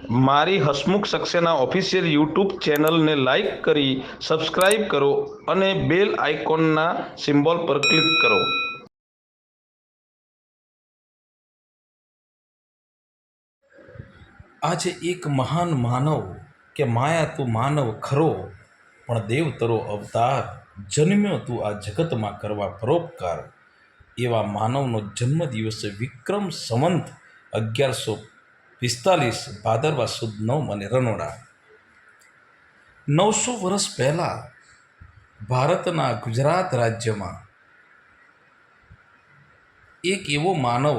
મારી Hasmukh Saxena official YouTube ચેનલને like કરી સબસ્ક્રાઇબ કરો અને બેલ આઇકોનના સિમ્બોલ પર ક્લિક કરો. આજે એક મહાન માનવ કે માયા તું માનવ ખરો, પણ દેવ તરો અવતાર જન્મ્યો તું આ જગતમાં કરવા પરોપકાર. એવા માનવનો જન્મદિવસ વિક્રમ સંવંત 1145 ભાદરવા સુદ 9 અને રનોડા. 900 વર્ષ પહેલા ભારતના ગુજરાત રાજ્યમાં એક એવો માનવ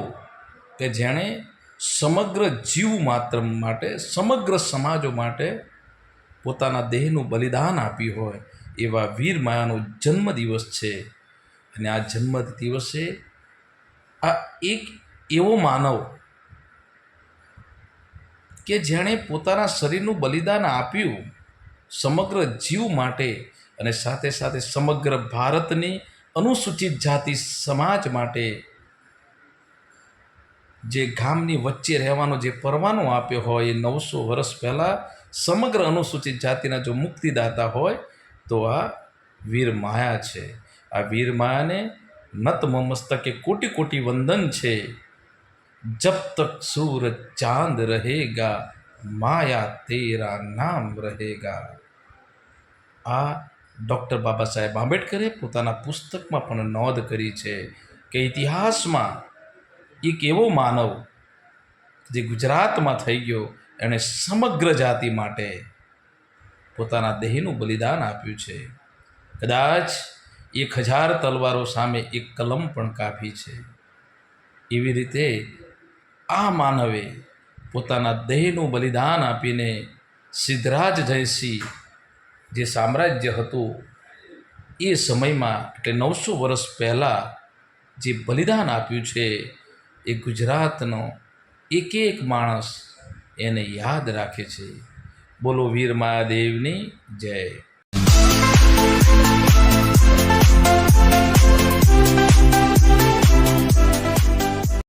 કે જેણે સમગ્ર જીવ માત્ર માટે, સમગ્ર સમાજો માટે પોતાના દેહનું બલિદાન આપ્યું હોય એવા વીર માયાનો જન્મદિવસ છે. અને આ જન્મ દિવસે આ એક એવો માનવ કે જેણે પોતાના શરીરનું બલિદાન આપ્યું સમગ્ર જીવ માટે, અને સાથે સાથે સમગ્ર ભારતની અનુસૂચિત જાતિ સમાજ માટે જે ગામની વચ્ચે રહેવાનો જે પરવાનો આપ્યો હોય એ 900 વર્ષ પહેલાં સમગ્ર અનુસૂચિત જાતિના જો મુક્તિદાતા હોય તો આ વીર માયા છે. આ વીર માયાને નતમસ્તકે કોટી કોટી વંદન છે. જબ તક સૂરજ ચાંદ રહેગા માયા તેરા નામ રહેગા. આ ડૉક્ટર બાબા સાહેબ આંબેડકરે પોતાના પુસ્તકમાં પણ નોંધ કરી છે કે ઇતિહાસમાં એક એવો માનવ જે ગુજરાતમાં થઈ ગયો, એણે સમગ્ર જાતિ માટે પોતાના દેહનું બલિદાન આપ્યું છે. કદાચ 1000 તલવારો સામે એક કલમ પણ કાફી છે. એવી રીતે આ માનવે પોતાના દેહનું બલિદાન આપીને સિદ્ધરાજ જયસિંહ જે સામ્રાજ્ય હતું એ સમયમાં, એટલે 900 વર્ષ પહેલાં જે બલિદાન આપ્યું છે, એ ગુજરાતનો એક એક માણસ એને યાદ રાખે છે. બોલો વીર મહાદેવની જય.